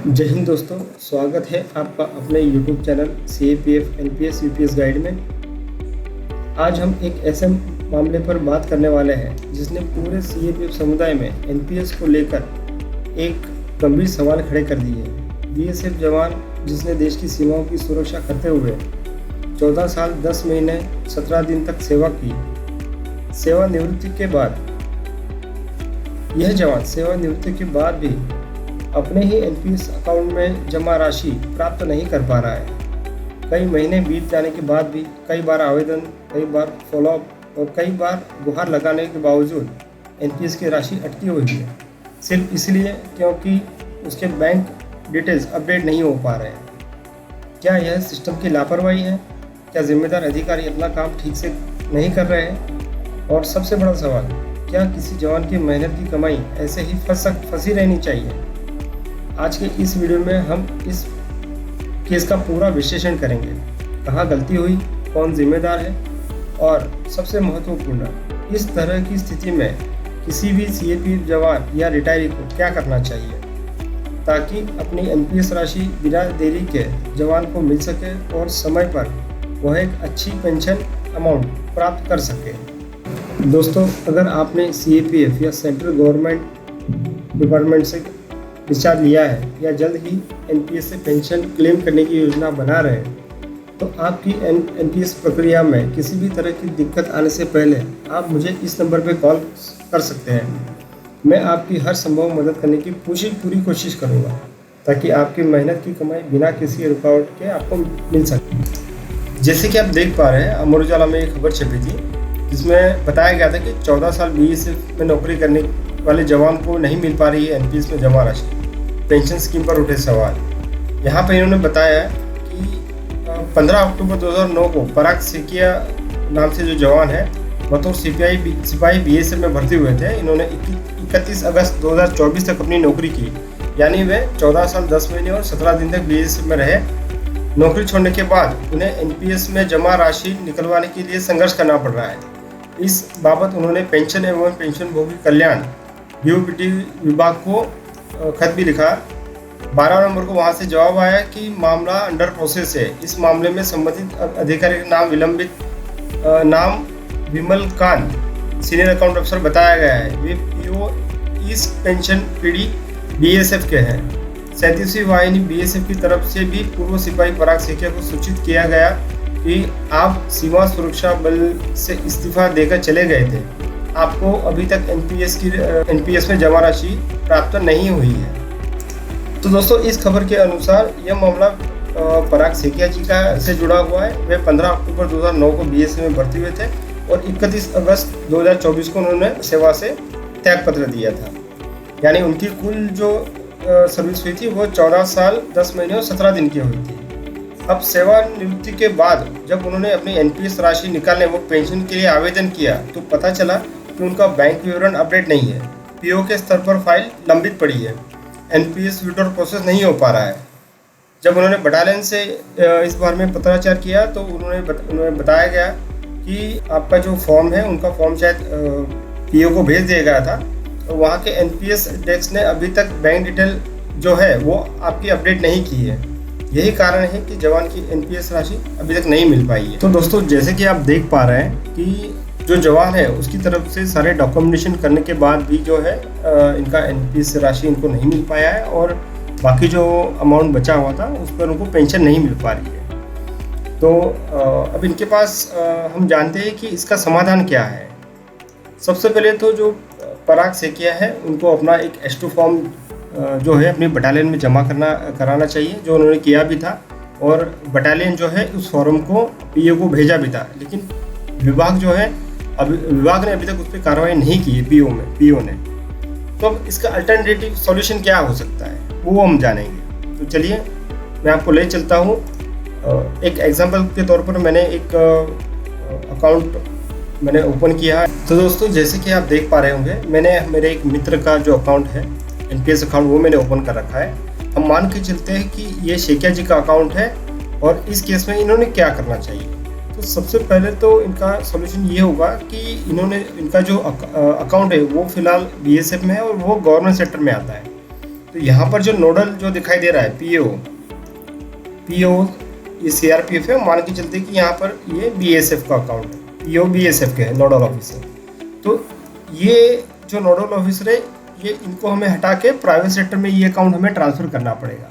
जय हिंद दोस्तों, स्वागत है आपका अपने YouTube channel CAPF NPS UPS guide में। आज हम एक ऐसे मामले पर बात करने वाले हैं जिसने पूरे CAPF समुदाय में NPS को लेकर एक गंभीर सवाल खड़े कर दिए हैं। BSF जवान जिसने देश की सीमाओं की सुरक्षा करते हुए 14 साल 10 महीने 17 दिन तक सेवा की, सेवानिवृत्ति के बाद यह जवान सेवानिवृत्ति के बाद भी अपने ही NPS अकाउंट में जमा राशि प्राप्त नहीं कर पा रहा है। कई महीने बीत जाने के बाद भी कई बार आवेदन, कई बार फॉलोअप और कई बार गुहार लगाने के बावजूद NPS की राशि अटकी हुई है, सिर्फ इसलिए क्योंकि उसके बैंक डिटेल्स अपडेट नहीं हो पा रहे हैं। क्या यह सिस्टम की लापरवाही है? क्या जिम्मेदार अधिकारी अपना काम ठीक से नहीं कर रहे हैं? और सबसे बड़ा सवाल, क्या किसी जवान की मेहनत की कमाई ऐसे ही फंसी रहनी चाहिए? आज के इस वीडियो में हम इस केस का पूरा विश्लेषण करेंगे। कहाँ गलती हुई, कौन जिम्मेदार है और सबसे महत्वपूर्ण, इस तरह की स्थिति में किसी भी CAPF जवान या रिटायरी को क्या करना चाहिए ताकि अपनी NPS राशि बिना देरी के जवान को मिल सके और समय पर वह एक अच्छी पेंशन अमाउंट प्राप्त कर सके। दोस्तों, अगर आपने CAPF या सेंट्रल गवर्नमेंट डिपार्टमेंट से डिस्चार्ज लिया है या जल्द ही NPS से पेंशन क्लेम करने की योजना बना रहे हैं, तो आपकी NPS प्रक्रिया में किसी भी तरह की दिक्कत आने से पहले आप मुझे इस नंबर पर कॉल कर सकते हैं। मैं आपकी हर संभव मदद करने की पूरी कोशिश करूंगा ताकि आपकी मेहनत की कमाई बिना किसी रुकावट के आपको मिल सके। जैसे कि आप देख पा रहे हैं, अमर उजाला में एक खबर छपी थी जिसमें बताया गया था कि 14 साल BSF में नौकरी करने वाले जवान को नहीं मिल पा रही है NPS में जमा राशि। पेंशन स्कीम पर उठे सवाल। यहाँ पर इन्होंने बताया कि 15 अक्टूबर 2009 को पराग सेकिया नाम से जो जवान है बतौर सिपाही BSF में भर्ती हुए थे। इन्होंने 31 अगस्त 2024 तक अपनी नौकरी की, यानी वे 14 साल 10 महीने और 17 दिन तक BSF में रहे। नौकरी छोड़ने के बाद उन्हें NPS में जमा राशि निकलवाने के लिए संघर्ष करना पड़ रहा है। इस बाबत उन्होंने पेंशन एवं पेंशनभोगी कल्याण BOPT विभाग को खत भी लिखा। 12 नवंबर को वहां से जवाब आया कि मामला अंडर प्रोसेस है। इस मामले में संबंधित अधिकारी का नाम विमल कान सीनियर अकाउंट अफसर बताया गया है। वे PO ईस्ट पेंशन पीढ़ी BSF के हैं। 37वीं वाहिनी BSF की तरफ से भी पूर्व सिपाही पराग सेकिया को सूचित किया गया कि आप सीमा सुरक्षा बल से इस्तीफा देकर चले गए थे। आपको अभी तक NPS में जमा राशि प्राप्त नहीं हुई है। तो दोस्तों, इस खबर के अनुसार यह मामला पराग सेकिया जी का से जुड़ा हुआ है। वे 15 अक्टूबर 2009 को BSF में भर्ती हुए थे और 31 अगस्त 2024 को उन्होंने सेवा से त्याग पत्र दिया था। यानी उनकी कुल जो सर्विस हुई थी वो 14 साल 10 महीने और 17 दिन की हुई थी। अब सेवानिवृत्ति के बाद जब उन्होंने अपनी NPS राशि निकालने वो पेंशन के लिए आवेदन किया तो पता चला कि उनका बैंक विवरण अपडेट नहीं है। PO के स्तर पर फाइल लंबित पड़ी है। NPS विड्रॉल प्रोसेस नहीं हो पा रहा है। जब उन्होंने बटालियन से इस बारे में पत्राचार किया तो उन्हें बताया गया कि आपका जो फॉर्म है उनका फॉर्म शायद PO को भेज दिया गया था। तो वहाँ के NPS डेस्क ने अभी तक बैंक डिटेल जो है वो आपकी अपडेट नहीं की है। यही कारण है कि जवान की NPS राशि अभी तक नहीं मिल पाई है। तो दोस्तों, जैसे कि आप देख पा रहे हैं कि जो जवान है उसकी तरफ से सारे डॉक्यूमेंटेशन करने के बाद भी जो है इनका NPS राशि इनको नहीं मिल पाया है और बाकी जो अमाउंट बचा हुआ था उस पर उनको पेंशन नहीं मिल पा रही है। तो अब इनके पास हम जानते हैं कि इसका समाधान क्या है। सबसे पहले तो जो पराग सेकिया है उनको अपना एक S2 फॉर्म जो है अपनी बटालियन में जमा कराना चाहिए, जो उन्होंने किया भी था। और बटालियन जो है उस फॉर्म को PO को भेजा भी था, लेकिन विभाग ने अभी तक उस पर कार्रवाई नहीं की है PO ने। तो अब इसका अल्टरनेटिव सॉल्यूशन क्या हो सकता है वो हम जानेंगे। तो चलिए मैं आपको ले चलता हूँ। एक एग्जांपल के तौर पर मैंने एक अकाउंट मैंने ओपन किया है। तो दोस्तों, जैसे कि आप देख पा रहे होंगे, मैंने मेरे एक मित्र का जो अकाउंट है NPS अकाउंट वो मैंने ओपन कर रखा है। हम मान के चलते हैं कि ये सेकिया जी का अकाउंट है और इस केस में इन्होंने क्या करना चाहिए। तो सबसे पहले तो इनका सॉल्यूशन ये होगा कि इनका जो अकाउंट है वो फिलहाल BSF में है और वो गवर्नमेंट सेक्टर में आता है। तो यहाँ पर जो नोडल जो दिखाई दे रहा है पीओ ये सीआरपीएफ है, मान के चलते कि यहाँ पर ये बीएसएफ का अकाउंट है, पीओ बीएसएफ के है नोडल ऑफिसर। तो ये जो नोडल ऑफिसर है ये इनको हमें हटा के प्राइवेट सेक्टर में ये अकाउंट हमें ट्रांसफ़र करना पड़ेगा।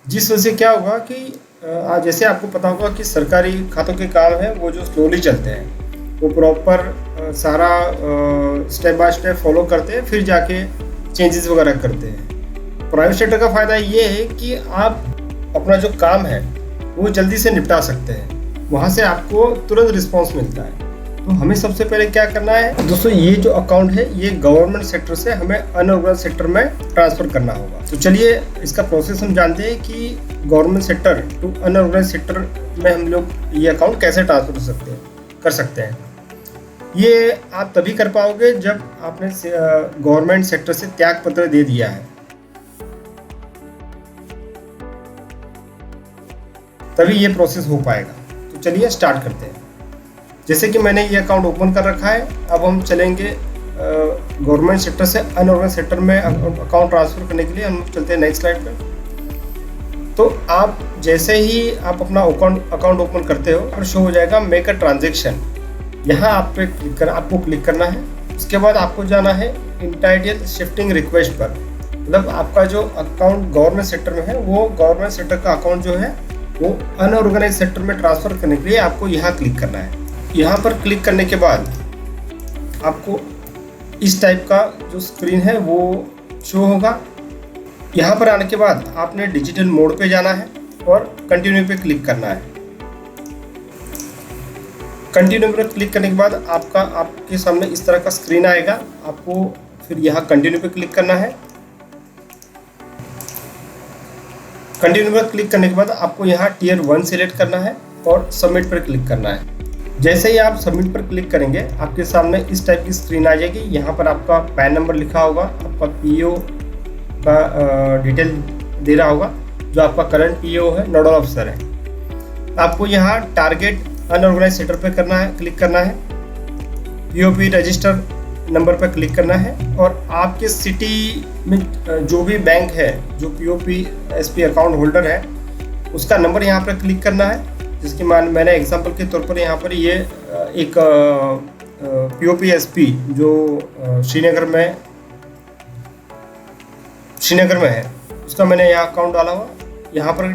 जिस वजह से क्या होगा कि जैसे आपको पता होगा कि सरकारी खातों के काम है वो जो स्लोली चलते हैं, वो प्रॉपर सारा स्टेप बाय स्टेप फॉलो करते हैं, फिर जाके चेंजेस वगैरह करते हैं। प्राइवेट सेक्टर का फ़ायदा ये है कि आप अपना जो काम है वो जल्दी से निपटा सकते हैं, वहाँ से आपको तुरंत रिस्पॉन्स मिलता है। तो हमें सबसे पहले क्या करना है दोस्तों, ये जो अकाउंट है ये गवर्नमेंट सेक्टर से हमें अनऑर्गेनाइज सेक्टर में ट्रांसफ़र करना होगा। तो चलिए इसका प्रोसेस हम जानते हैं कि government sector to unorganise sector में हम लोग ये अकाउंट कैसे ट्रांसफ़र कर सकते हैं। ये आप तभी कर पाओगे जब आपने गवर्नमेंट सेक्टर से त्याग पत्र दे दिया है, तभी ये प्रोसेस हो पाएगा। तो चलिए स्टार्ट करते हैं। जैसे कि मैंने ये अकाउंट ओपन कर रखा है, अब हम चलेंगे गवर्नमेंट सेक्टर से अनऑर्गेनाइज सेक्टर में अकाउंट ट्रांसफ़र करने के लिए हम चलते हैं नेक्स्ट स्लाइड पर। तो आप जैसे ही आप अपना अकाउंट ओपन करते हो और शो हो जाएगा मेक अ ट्रांजेक्शन, यहाँ आपको क्लिक करना है। उसके बाद आपको जाना है इंटाइटल शिफ्टिंग रिक्वेस्ट पर, मतलब आपका जो अकाउंट गवर्नमेंट सेक्टर में है वो गवर्नमेंट सेक्टर का अकाउंट जो है वो अनऑर्गेनाइज सेक्टर में ट्रांसफ़र करने के लिए आपको यहाँ क्लिक करना है। यहाँ पर क्लिक करने के बाद आपको इस टाइप का जो स्क्रीन है वो शो होगा। यहाँ पर आने के बाद आपने डिजिटल मोड पे जाना है और कंटिन्यू पे क्लिक करना है। कंटिन्यू पर क्लिक करने के बाद आपके सामने इस तरह का स्क्रीन आएगा। आपको फिर यहाँ कंटिन्यू पे क्लिक करना है। कंटिन्यू पर क्लिक करने के बाद आपको यहाँ टियर 1 सिलेक्ट करना है और सबमिट पर क्लिक करना है। जैसे ही आप सबमिट पर क्लिक करेंगे आपके सामने इस टाइप की स्क्रीन आ जाएगी। यहाँ पर आपका पैन नंबर लिखा होगा, आपका पीओ का डिटेल दे रहा होगा, जो आपका करंट पीओ है, नोडल ऑफिसर है। आपको यहाँ टारगेट अनऑर्गेनाइज सेक्टर पर करना है, क्लिक करना है। पीओपी रजिस्टर नंबर पर क्लिक करना है और आपके सिटी में जो भी बैंक है, जो पीओपी एसपी अकाउंट होल्डर है, उसका नंबर यहाँ पर क्लिक करना है। जिसकी मैंने एग्जांपल के तौर पर यहाँ पर ये एक पीओपी एसपी जो श्रीनगर में है, उसका मैंने यहाँ अकाउंट डाला हुआ। यहाँ पर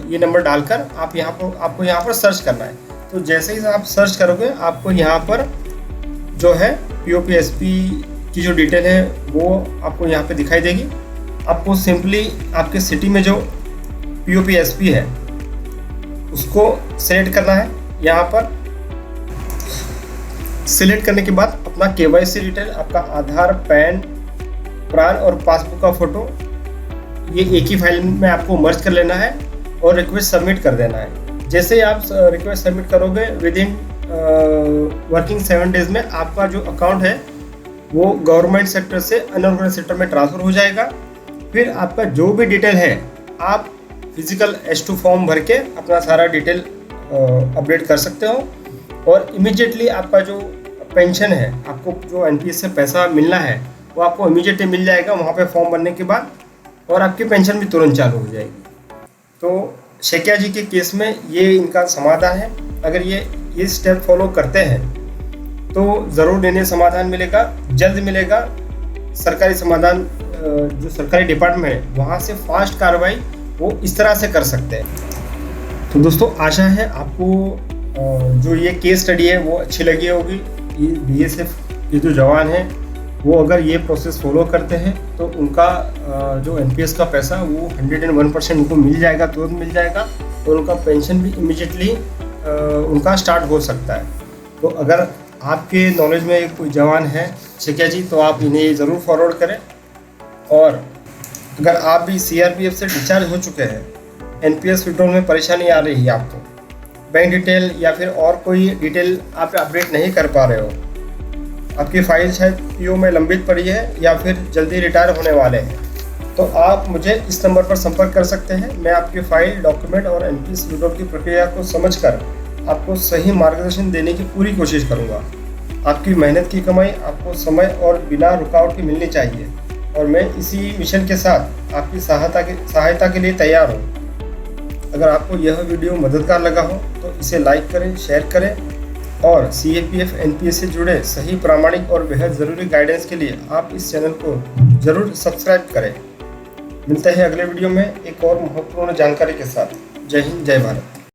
ये नंबर डालकर आपको यहाँ पर सर्च करना है। तो जैसे ही आप सर्च करोगे आपको यहाँ पर जो है पीओपी एसपी की जो डिटेल है वो आपको यहाँ पे दिखाई देगी। आपको सिंपली आपके सिटी में जो पीओपी एसपी है उसको सेलेक्ट करना है। यहाँ पर सिलेक्ट करने के बाद अपना केवाईसी डिटेल, आपका आधार, पैन, प्रान और पासबुक का फोटो, ये एक ही फाइल में आपको मर्ज कर लेना है और रिक्वेस्ट सबमिट कर देना है। जैसे ही आप रिक्वेस्ट सबमिट करोगे विदिन वर्किंग 7 डेज में आपका जो अकाउंट है वो गवर्नमेंट सेक्टर से अनऑर्गेनाइज सेक्टर में ट्रांसफ़र हो जाएगा। फिर आपका जो भी डिटेल है आप फिजिकल S2 फॉर्म भर के अपना सारा डिटेल अपडेट कर सकते हो और इमीडिएटली आपका जो पेंशन है, आपको जो एनपीएस से पैसा मिलना है वो आपको इमीडिएटली मिल जाएगा वहाँ पे फॉर्म भरने के बाद, और आपकी पेंशन भी तुरंत चालू हो जाएगी। तो शेखिया जी के केस में ये इनका समाधान है। अगर ये स्टेप फॉलो करते हैं तो ज़रूर इन्हें समाधान मिलेगा, जल्द मिलेगा। सरकारी समाधान जो सरकारी डिपार्टमेंट है वहाँ से फास्ट कार्रवाई वो इस तरह से कर सकते हैं। तो दोस्तों आशा है आपको जो ये केस स्टडी है वो अच्छी लगी होगी। ये बीएसएफ के जो जवान हैं वो अगर ये प्रोसेस फॉलो करते हैं तो उनका जो एनपीएस का पैसा वो 101% उनको मिल जाएगा, तुरंत मिल जाएगा, और उनका पेंशन भी इमीडिएटली उनका स्टार्ट हो सकता है। तो अगर आपके नॉलेज में कोई जवान है शेखिया जी तो आप इन्हें ज़रूर फॉरवर्ड करें। और अगर आप भी सीआरपीएफ से डिस्चार्ज हो चुके हैं, एनपीएस विड्रॉल में परेशानी आ रही है आपको, बैंक डिटेल या फिर और कोई डिटेल आप अपडेट नहीं कर पा रहे हो, आपकी फाइल शायद पीओ में लंबित पड़ी है या फिर जल्दी रिटायर होने वाले हैं, तो आप मुझे इस नंबर पर संपर्क कर सकते हैं। मैं आपकी फाइल, डॉक्यूमेंट और एनपीएस विड्रॉल की प्रक्रिया को समझकर आपको सही मार्गदर्शन देने की पूरी कोशिश करूंगा। आपकी मेहनत की कमाई आपको समय और बिना रुकावट की मिलनी चाहिए, और मैं इसी मिशन के साथ आपकी सहायता के लिए तैयार हूँ। अगर आपको यह वीडियो मददगार लगा हो तो इसे लाइक करें, शेयर करें और CAPF NPS से जुड़े सही, प्रामाणिक और बेहद ज़रूरी गाइडेंस के लिए आप इस चैनल को ज़रूर सब्सक्राइब करें। मिलते हैं अगले वीडियो में एक और महत्वपूर्ण जानकारी के साथ। जय हिंद, जय भारत।